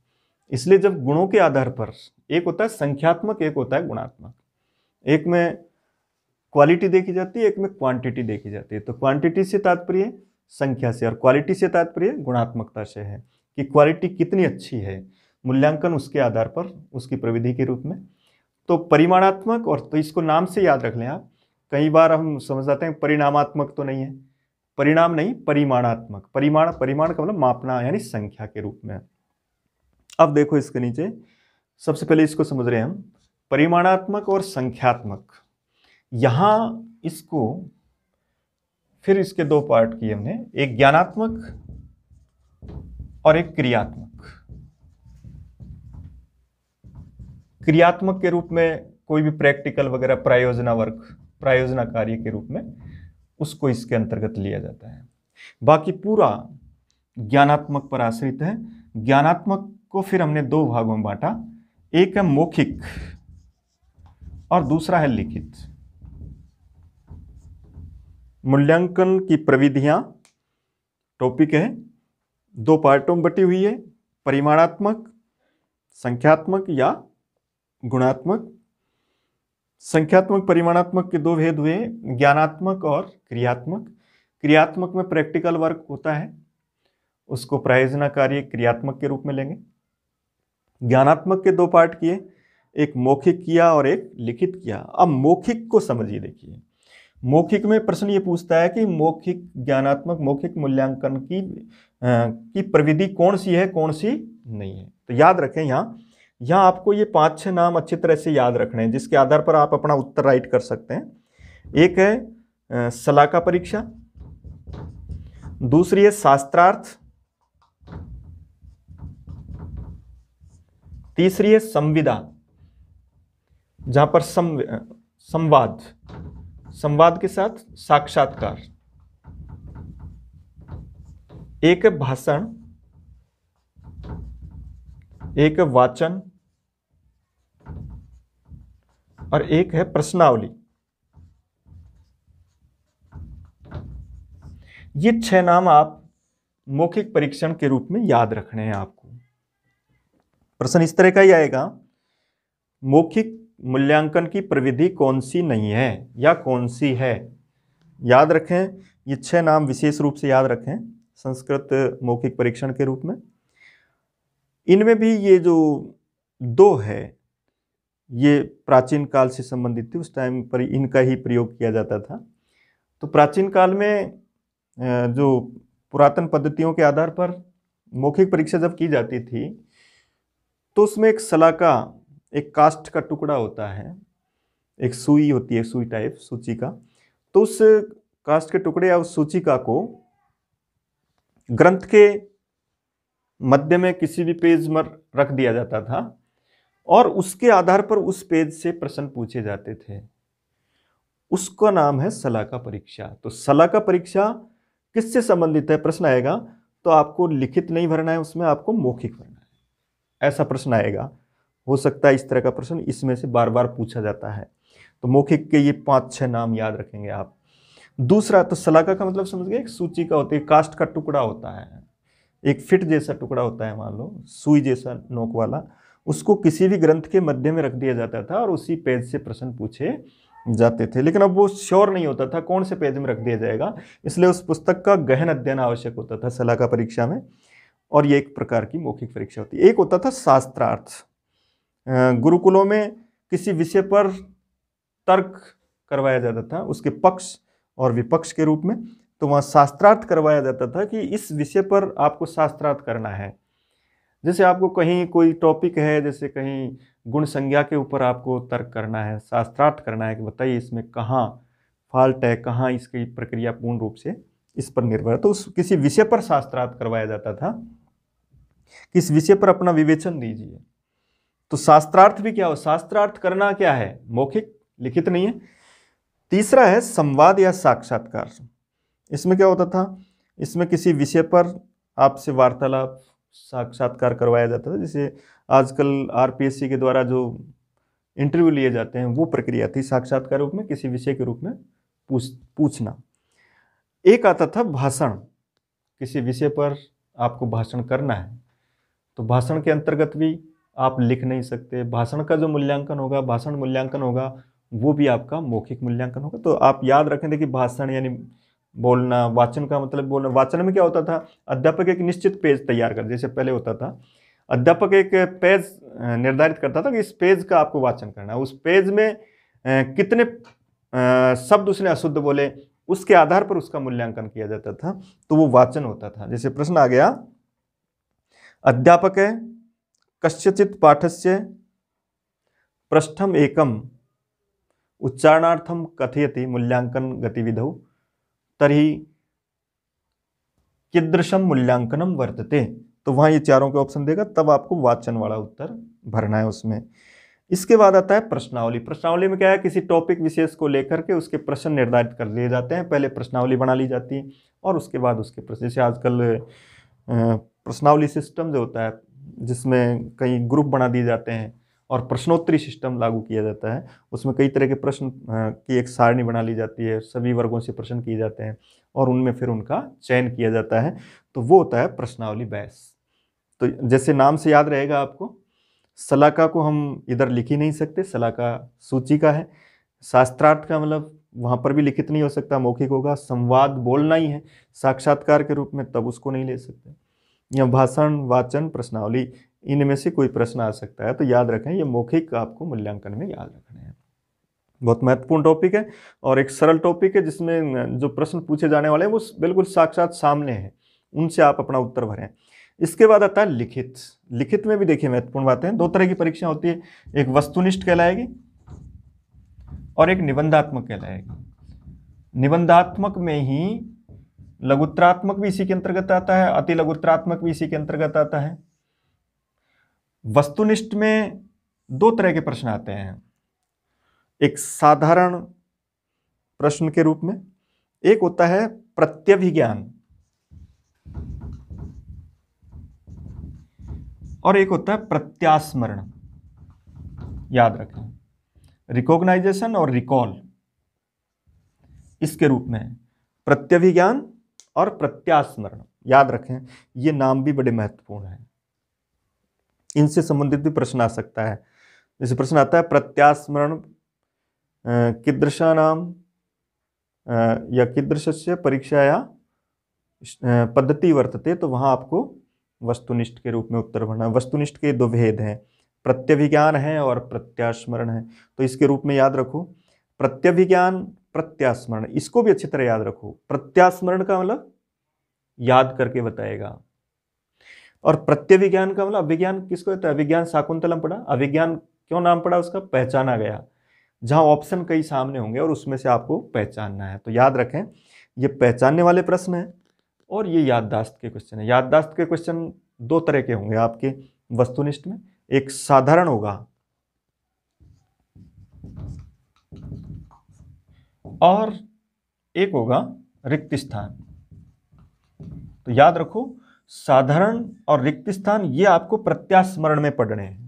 S1: इसलिए जब गुणों के आधार पर, एक होता है संख्यात्मक, एक होता है गुणात्मक, एक में क्वालिटी देखी जाती है, एक में क्वांटिटी देखी जाती है। तो क्वांटिटी से तात्पर्य संख्या से और क्वालिटी से तात्पर्य गुणात्मकता से है, कि क्वालिटी कितनी अच्छी है, मूल्यांकन उसके आधार पर, उसकी प्रविधि के रूप में। तो परिमाणात्मक, और तो इसको नाम से याद रख लें आप, कई बार हम समझ जाते हैं परिणामात्मक तो नहीं है, परिणाम नहीं, परिमाणात्मक, परिमाण का मतलब मापना यानी संख्या के रूप में। अब देखो इसके नीचे, सबसे पहले इसको समझ रहे हैं हम, परिमाणात्मक और संख्यात्मक। यहां इसको फिर इसके दो पार्ट किए हमने, एक ज्ञानात्मक और एक क्रियात्मक। क्रियात्मक के रूप में कोई भी प्रैक्टिकल वगैरह, प्रायोजना वर्क, प्रायोजना कार्य के रूप में उसको इसके अंतर्गत लिया जाता है। बाकी पूरा ज्ञानात्मक पर आश्रित है। ज्ञानात्मक को फिर हमने दो भागों में बांटा, एक है मौखिक और दूसरा है लिखित। मूल्यांकन की प्रविधियां टॉपिक है, दो पार्टों में बटी हुई है, परिमाणात्मक, संख्यात्मक या गुणात्मक। संख्यात्मक परिमाणात्मक के दो भेद हुए, ज्ञानात्मक और क्रियात्मक। क्रियात्मक में प्रैक्टिकल वर्क होता है, उसको प्रायोजना कार्य क्रियात्मक के रूप में लेंगे। ज्ञानात्मक के दो पार्ट किए, एक मौखिक किया और एक लिखित किया। अब मौखिक को समझिए, देखिए मौखिक में प्रश्न ये पूछता है कि मौखिक ज्ञानात्मक मौखिक मूल्यांकन की प्रविधि कौन सी है, कौन सी नहीं है। तो याद रखें, यहाँ आपको ये 5-6 नाम अच्छी तरह से याद रखने हैं, जिसके आधार पर आप अपना उत्तर राइट कर सकते हैं। एक है शलाका परीक्षा, दूसरी है शास्त्रार्थ, तीसरी है संविदा, जहां पर संवाद के साथ साक्षात्कार, एक है भाषण, एक है वाचन और एक है प्रश्नावली। ये 6 नाम आप मौखिक परीक्षण के रूप में याद रखने हैं आपको। प्रश्न इस तरह का ही आएगा, मौखिक मूल्यांकन की प्रविधि कौन सी नहीं है या कौन सी है। याद रखें, ये 6 नाम विशेष रूप से याद रखें संस्कृत मौखिक परीक्षण के रूप में। इनमें भी ये जो 2 है, ये प्राचीन काल से संबंधित थी, उस टाइम पर इनका ही प्रयोग किया जाता था। तो प्राचीन काल में जो पुरातन पद्धतियों के आधार पर मौखिक परीक्षा जब की जाती थी, तो उसमें एक शलाका, एक काष्ठ का टुकड़ा होता है, एक सुई होती है, सुई टाइप सूचिका। तो उस काष्ठ के टुकड़े या उस सूचिका को ग्रंथ के मध्य में किसी भी पेज पर रख दिया जाता था और उसके आधार पर उस पेज से प्रश्न पूछे जाते थे। उसका नाम है शलाका परीक्षा। तो शलाका परीक्षा किससे संबंधित है, प्रश्न आएगा तो आपको लिखित नहीं भरना है, उसमें आपको मौखिक भरना है, ऐसा प्रश्न आएगा। हो सकता है इस तरह का प्रश्न इसमें से बार बार पूछा जाता है। तो मौखिक के ये 5-6 नाम याद रखेंगे आप। दूसरा, तो शलाका का मतलब समझ गए, एक सूची का होता है, काष्ठ का टुकड़ा होता है, एक फिट जैसा टुकड़ा होता है, मान लो सुई जैसा नोक वाला, उसको किसी भी ग्रंथ के मध्य में रख दिया जाता था और उसी पेज से प्रश्न पूछे जाते थे। लेकिन अब वो श्योर नहीं होता था कौन से पेज में रख दिया जाएगा, इसलिए उस पुस्तक का गहन अध्ययन आवश्यक होता था शलाका परीक्षा में। और ये एक प्रकार की मौखिक परीक्षा होती है। एक होता था शास्त्रार्थ। गुरुकुलों में किसी विषय पर तर्क करवाया जाता था, उसके पक्ष और विपक्ष के रूप में। तो वहाँ शास्त्रार्थ करवाया जाता था कि इस विषय पर आपको शास्त्रार्थ करना है। जैसे आपको कहीं कोई टॉपिक है, जैसे कहीं गुण संज्ञा के ऊपर आपको तर्क करना है, शास्त्रार्थ करना है कि बताइए इसमें कहाँ फॉल्ट है, कहाँ इसकी प्रक्रिया पूर्ण रूप से इस पर निर्भर है। तो उस किसी विषय पर शास्त्रार्थ करवाया जाता था, किस विषय पर अपना विवेचन दीजिए। तो शास्त्रार्थ भी क्या हो, शास्त्रार्थ करना क्या है, मौखिक, लिखित नहीं है। तीसरा है संवाद या साक्षात्कार। इसमें क्या होता था, इसमें किसी विषय पर आपसे वार्तालाप, साक्षात्कार करवाया जाता था। जैसे आजकल आरपीएससी के द्वारा जो इंटरव्यू लिए जाते हैं वो प्रक्रिया थी साक्षात्कार रूप में, किसी विषय के रूप में पूछना। एक आता था भाषण, किसी विषय पर आपको भाषण करना है, तो भाषण के अंतर्गत भी आप लिख नहीं सकते। भाषण का जो मूल्यांकन होगा, भाषण मूल्यांकन होगा, वो भी आपका मौखिक मूल्यांकन होगा। तो आप याद रखें, देखिए भाषण यानी बोलना, वाचन का मतलब बोलना। वाचन में क्या होता था, अध्यापक एक निश्चित पेज तैयार कर, जैसे पहले होता था अध्यापक एक पेज निर्धारित करता था कि इस पेज का आपको वाचन करना है, उस पेज में कितने शब्द उसने अशुद्ध बोले, उसके आधार पर उसका मूल्यांकन किया जाता था। तो वो वाचन होता था। जैसे प्रश्न आ गया, अध्यापक कस्यचित् पाठस्य पृष्ठम एकम उच्चारणार्थम कथयति मूल्यांकन गतिविधौ तर्हि कीदृशम मूल्यांकनम वर्तते। तो वहां ये चारों के ऑप्शन देगा, तब आपको वाचन वाला उत्तर भरना है उसमें। इसके बाद आता है प्रश्नावली। प्रश्नावली में क्या है, किसी टॉपिक विशेष को लेकर के उसके प्रश्न निर्धारित कर लिए जाते हैं। पहले प्रश्नावली बना ली जाती है और उसके बाद उसके प्रश्न, जैसे आजकल प्रश्नावली सिस्टम जो होता है जिसमें कई ग्रुप बना दिए जाते हैं और प्रश्नोत्तरी सिस्टम लागू किया जाता है, उसमें कई तरह के प्रश्न की एक सारणी बना ली जाती है, सभी वर्गों से प्रश्न किए जाते हैं और उनमें फिर उनका चयन किया जाता है। तो वो होता है प्रश्नावली बैच। तो जैसे नाम से याद रहेगा आपको, शलाका को हम इधर लिख ही नहीं सकते, शलाका सूची का है। शास्त्रार्थ का मतलब वहाँ पर भी लिखित नहीं हो सकता, मौखिक होगा। संवाद बोलना ही है साक्षात्कार के रूप में, तब उसको नहीं ले सकते। या भाषण, वाचन, प्रश्नावली, इनमें से कोई प्रश्न आ सकता है। तो याद रखें, ये मौखिक आपको मूल्यांकन में याद रखने हैं। बहुत महत्वपूर्ण टॉपिक है और एक सरल टॉपिक है, जिसमें जो प्रश्न पूछे जाने वाले हैं वो बिल्कुल साक्षात सामने हैं, उनसे आप अपना उत्तर भरें। इसके बाद आता है लिखित। लिखित में भी देखिए महत्वपूर्ण बातें, दो तरह की परीक्षा होती है, एक वस्तुनिष्ठ कहलाएगी और एक निबंधात्मक कहलाएगी। निबंधात्मक में ही लघुत्तरात्मक भी इसी के अंतर्गत आता है, अति लघुत्तरात्मक भी इसी के अंतर्गत आता है। वस्तुनिष्ठ में दो तरह के प्रश्न आते हैं, एक साधारण प्रश्न के रूप में, एक होता है प्रत्यभिज्ञान और एक होता है प्रत्यास्मरण। याद रखें, रिकॉग्नाइजेशन और रिकॉल, इसके रूप में प्रत्यभिज्ञान और प्रत्यास्मरण। याद रखें, ये नाम भी बड़े महत्वपूर्ण हैं, इनसे संबंधित भी प्रश्न आ सकता है। जैसे प्रश्न आता है प्रत्यास्मरण कीदृशानां या कीदृशस्य परीक्षाया पद्धति वर्तते, तो वहां आपको वस्तुनिष्ठ के रूप में उत्तर भरना। वस्तुनिष्ठ के दो भेद हैं, प्रत्यभिज्ञान है और प्रत्यास्मरण है। तो इसके रूप में याद रखो, प्रत्यभिज्ञान, प्रत्यास्मरण, इसको भी अच्छी तरह याद रखो। प्रत्यास्मरण का मतलब याद करके बताएगा और प्रत्यभिज्ञान का मतलब, अभिज्ञान किसको कहता है, अभिज्ञान शाकुंतलम पढ़ा। अभिज्ञान क्यों नाम पड़ा उसका, पहचाना गया, जहां ऑप्शन कई सामने होंगे और उसमें से आपको पहचानना है। तो याद रखें, ये पहचानने वाले प्रश्न हैं और ये याददाश्त के क्वेश्चन है। याददाश्त के क्वेश्चन दो तरह के होंगे आपके वस्तुनिष्ठ में, एक साधारण होगा और एक होगा रिक्त स्थान। तो याद रखो, साधारण और रिक्त स्थान ये आपको प्रत्यास्मरण में पढ़ने हैं।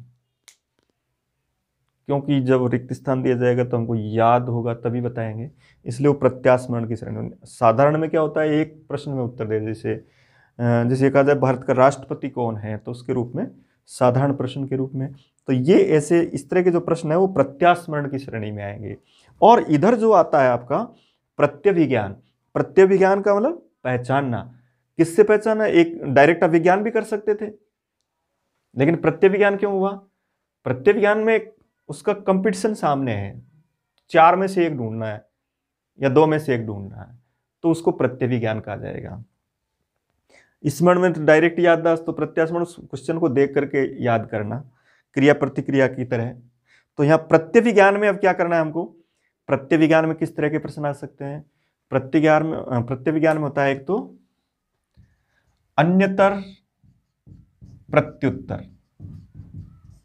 S1: क्योंकि जब रिक्त स्थान दिया जाएगा तो हमको याद होगा तभी बताएंगे, इसलिए वो प्रत्यास्मरण की श्रेणी। साधारण में क्या होता है, एक प्रश्न में उत्तर दे, जैसे कहा जाए भारत का राष्ट्रपति कौन है, तो उसके रूप में साधारण प्रश्न के रूप में। तो ये ऐसे इस तरह के जो प्रश्न है वो प्रत्यास्मरण की श्रेणी में आएंगे। और इधर जो आता है आपका प्रत्यभिज्ञान, प्रत्यभिज्ञान का मतलब पहचानना। किससे पहचाना, एक डायरेक्ट अभिज्ञान भी कर सकते थे, लेकिन प्रत्यभिज्ञान क्यों हुआ? प्रत्यभिज्ञान में उसका कंपटीशन सामने है, 4 में से 1 ढूंढना है या 2 में से 1 ढूंढना है, तो उसको प्रत्यभिज्ञान कहा जाएगा। स्मरण में तो डायरेक्ट याददाश्त, तो प्रत्यास्मरण क्वेश्चन को देख करके याद करना, क्रिया प्रतिक्रिया की तरह। तो यहाँ प्रत्यभिज्ञान में अब क्या करना है हमको, प्रत्यभिज्ञान में किस तरह के प्रश्न आ सकते हैं? प्रत्यभिज्ञान में होता है एक तो अन्यतर प्रत्युत्तर,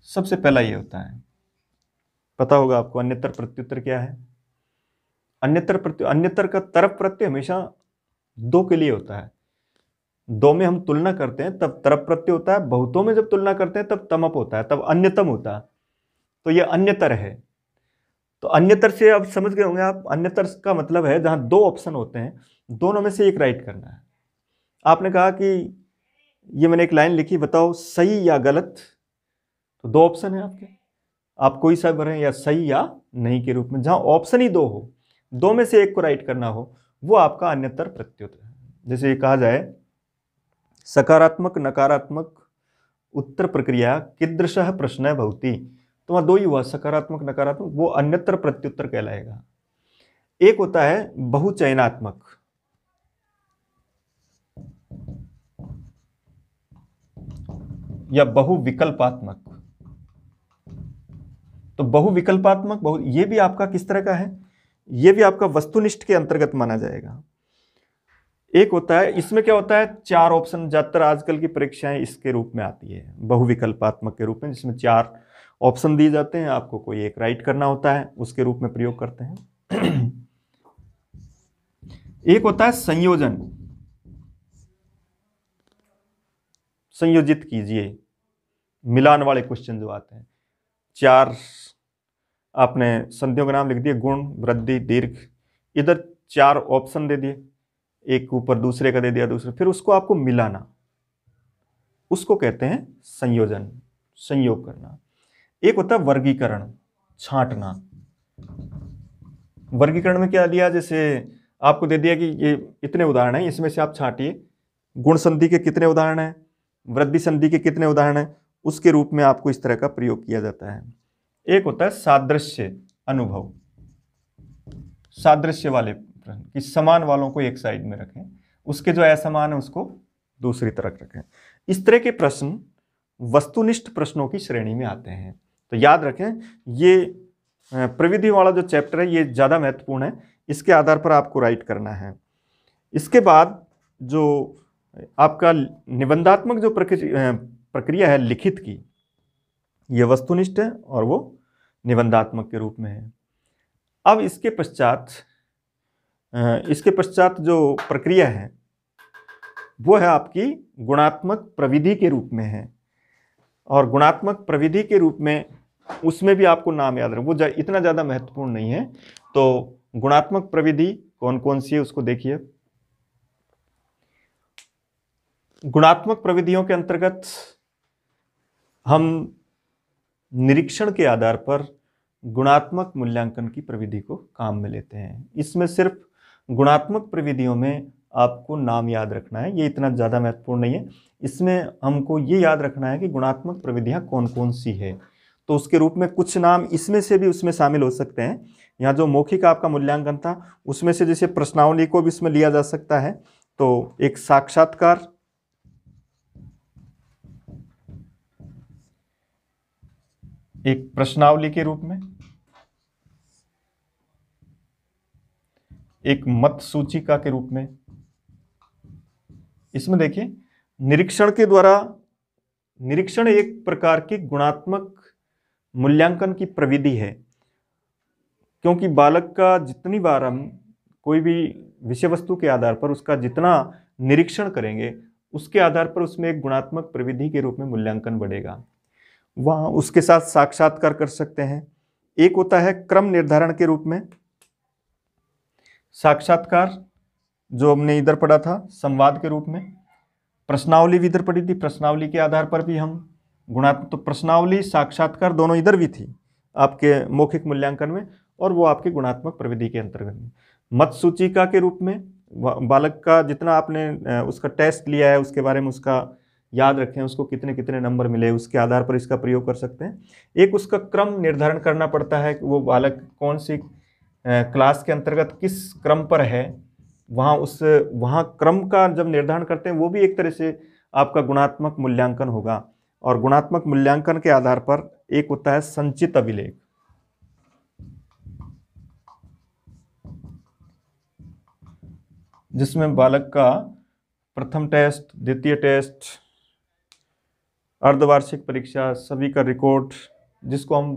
S1: सबसे पहला ये होता है, पता होगा आपको अन्यतर प्रत्युत्तर क्या है। अन्यतर का तरफ प्रत्यय हमेशा 2 के लिए होता है। 2 में हम तुलना करते हैं तब तरफ प्रत्यय होता है, बहुतों में जब तुलना करते हैं तब तमप होता है, तब अन्यतम होता है। तो ये अन्यतर है। तो अन्यतर से अब समझ गए होंगे आप, अन्यतर का मतलब है जहां 2 ऑप्शन होते हैं, दोनों में से एक राइट करना है। आपने कहा कि ये मैंने एक लाइन लिखी, बताओ सही या गलत, तो 2 ऑप्शन है आपके, आप कोई सा भरें, या सही या नहीं के रूप में। जहां ऑप्शन ही 2 हो, 2 में से एक को राइट करना हो, वो आपका अन्यतर प्रत्युत्तर है। जैसे ये कहा जाए सकारात्मक नकारात्मक उत्तर प्रक्रिया कीदृशः प्रश्नः भवति, तो वहां 2 ही हुआ, सकारात्मक नकारात्मक, वो अन्यतर प्रत्युत्तर कहलाएगा। एक होता है बहुचयनात्मक, या बहुविकल्पात्मक। तो बहुविकल्पात्मक ये भी आपका किस तरह का है, ये भी आपका वस्तुनिष्ठ के अंतर्गत माना जाएगा। एक होता है, इसमें क्या होता है, 4 ऑप्शन, ज्यादातर आजकल की परीक्षाएं इसके रूप में आती है, बहुविकल्पात्मक के रूप में, जिसमें 4 ऑप्शन दिए जाते हैं, आपको कोई एक राइट करना होता है, उसके रूप में प्रयोग करते हैं। एक होता है संयोजन, संयोजित कीजिए, मिलान वाले क्वेश्चन जो आते हैं, 4 आपने संधियों का नाम लिख दिए, गुण वृद्धि दीर्घ, इधर 4 ऑप्शन दे दिए, एक ऊपर दूसरे का दे दिया, दूसरे, फिर उसको आपको मिलाना, उसको कहते हैं संयोजन, संयोग करना। एक होता है वर्गीकरण, छांटना। वर्गीकरण में क्या दिया, जैसे आपको दे दिया कि ये इतने उदाहरण हैं, इसमें से आप छांटिए, गुण संधि के कितने उदाहरण हैं, वृद्धि संधि के कितने उदाहरण हैं, उसके रूप में आपको इस तरह का प्रयोग किया जाता है। एक होता है सादृश्य अनुभव, सादृश्य वाले प्रश्न, कि समान वालों को एक साइड में रखें, उसके जो असमान है उसको दूसरी तरफ रखें। इस तरह के प्रश्न वस्तुनिष्ठ प्रश्नों की श्रेणी में आते हैं। तो याद रखें, ये प्रविधि वाला जो चैप्टर है ये ज़्यादा महत्वपूर्ण है, इसके आधार पर आपको राइट करना है। इसके बाद जो आपका निबंधात्मक जो प्रक्रिया है लिखित की, ये वस्तुनिष्ठ है और वो निबंधात्मक के रूप में है। अब इसके पश्चात जो प्रक्रिया है वो है आपकी गुणात्मक प्रविधि के रूप में है। और गुणात्मक प्रविधि के रूप में उसमें भी आपको नाम याद रखें, वो इतना ज़्यादा महत्वपूर्ण नहीं है। तो गुणात्मक प्रविधि कौन कौन सी है उसको देखिए। गुणात्मक प्रविधियों के अंतर्गत हम निरीक्षण के आधार पर गुणात्मक मूल्यांकन की प्रविधि को काम में लेते हैं। इसमें सिर्फ गुणात्मक प्रविधियों में आपको नाम याद रखना है, ये इतना ज़्यादा महत्वपूर्ण नहीं है। इसमें हमको ये याद रखना है कि गुणात्मक प्रविधियाँ कौन कौन सी है, तो उसके रूप में कुछ नाम इसमें से भी उसमें शामिल हो सकते हैं। यहाँ जो मौखिक आपका मूल्यांकन था उसमें से जैसे प्रश्नावली को भी इसमें लिया जा सकता है। तो एक साक्षात्कार, एक प्रश्नावली के रूप में, एक मत सूचिका के रूप में। इसमें देखिए निरीक्षण के द्वारा, निरीक्षण एक प्रकार की गुणात्मक मूल्यांकन की प्रविधि है, क्योंकि बालक का जितनी बार हम कोई भी विषय वस्तु के आधार पर उसका जितना निरीक्षण करेंगे उसके आधार पर उसमें एक गुणात्मक प्रविधि के रूप में मूल्यांकन बढ़ेगा। वहाँ उसके साथ साक्षात्कार कर सकते हैं, एक होता है क्रम निर्धारण के रूप में, साक्षात्कार जो हमने इधर पढ़ा था संवाद के रूप में, प्रश्नावली भी इधर पढ़ी थी, प्रश्नावली के आधार पर भी हम गुणात्मक, तो प्रश्नावली साक्षात्कार दोनों इधर भी थी आपके मौखिक मूल्यांकन में, और वो आपके गुणात्मक प्रविधि के अंतर्गत में। मत सूचिका के रूप में बालक का जितना आपने उसका टेस्ट लिया है उसके बारे में उसका याद रखें, उसको कितने कितने नंबर मिले, उसके आधार पर इसका प्रयोग कर सकते हैं। एक उसका क्रम निर्धारण करना पड़ता है कि वो बालक कौन सी क्लास के अंतर्गत किस क्रम पर है, वहाँ क्रम का जब निर्धारण करते हैं वो भी एक तरह से आपका गुणात्मक मूल्यांकन होगा। और गुणात्मक मूल्यांकन के आधार पर एक होता है संचित अभिलेख, जिसमें बालक का प्रथम टेस्ट, द्वितीय टेस्ट, अर्धवार्षिक परीक्षा सभी का रिकॉर्ड, जिसको हम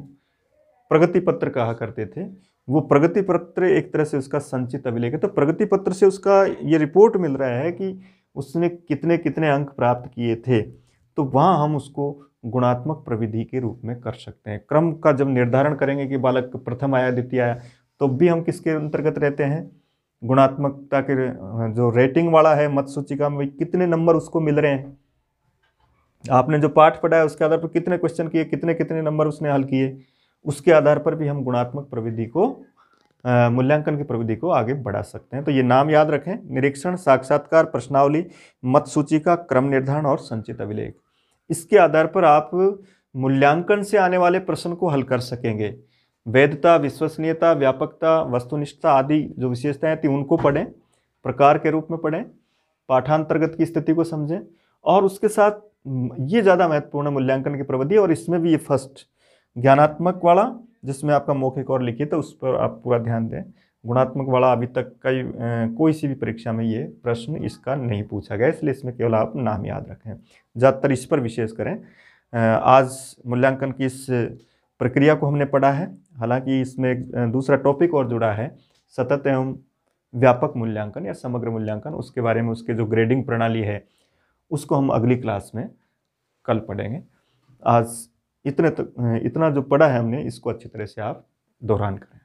S1: प्रगति पत्र कहा करते थे, वो प्रगति पत्र एक तरह से उसका संचित अभिलेख है। तो प्रगति पत्र से उसका ये रिपोर्ट मिल रहा है कि उसने कितने कितने अंक प्राप्त किए थे, तो वहाँ हम उसको गुणात्मक प्रविधि के रूप में कर सकते हैं। क्रम का जब निर्धारण करेंगे कि बालक प्रथम आया, द्वितीय आया, तो भी हम किसके अंतर्गत रहते हैं, गुणात्मकता के जो रेटिंग वाला है मत सूचिका में, कितने नंबर उसको मिल रहे हैं, आपने जो पाठ पढ़ा है उसके आधार पर कितने क्वेश्चन किए, कितने कितने नंबर उसने हल किए, उसके आधार पर भी हम गुणात्मक प्रविधि को मूल्यांकन की प्रविधि को आगे बढ़ा सकते हैं। तो ये नाम याद रखें, निरीक्षण, साक्षात्कार, प्रश्नावली, मत सूचिका, क्रम निर्धारण और संचित अभिलेख। इसके आधार पर आप मूल्यांकन से आने वाले प्रश्न को हल कर सकेंगे। वैधता, विश्वसनीयता, व्यापकता, वस्तुनिष्ठता आदि जो विशेषताएं थी उनको पढ़ें, प्रकार के रूप में पढ़ें, पाठांतर्गत की स्थिति को समझें, और उसके साथ ये ज़्यादा महत्वपूर्ण मूल्यांकन की प्रविधि, और इसमें भी ये फर्स्ट ज्ञानात्मक वाला जिसमें आपका मौखिक और लिखित है उस पर आप पूरा ध्यान दें। गुणात्मक वाला अभी तक कोई सी भी परीक्षा में ये प्रश्न इसका नहीं पूछा गया, इसलिए इसमें केवल आप नाम याद रखें, ज़्यादातर इस पर विशेष करें। आज मूल्यांकन की इस प्रक्रिया को हमने पढ़ा है, हालांकि इसमें एक दूसरा टॉपिक और जुड़ा है, सतत एवं व्यापक मूल्यांकन या समग्र मूल्यांकन। उसके बारे में, उसके जो ग्रेडिंग प्रणाली है उसको हम अगली क्लास में कल पढ़ेंगे। आज इतना जो पढ़ा है हमने इसको अच्छी तरह से आप दोहरान करें।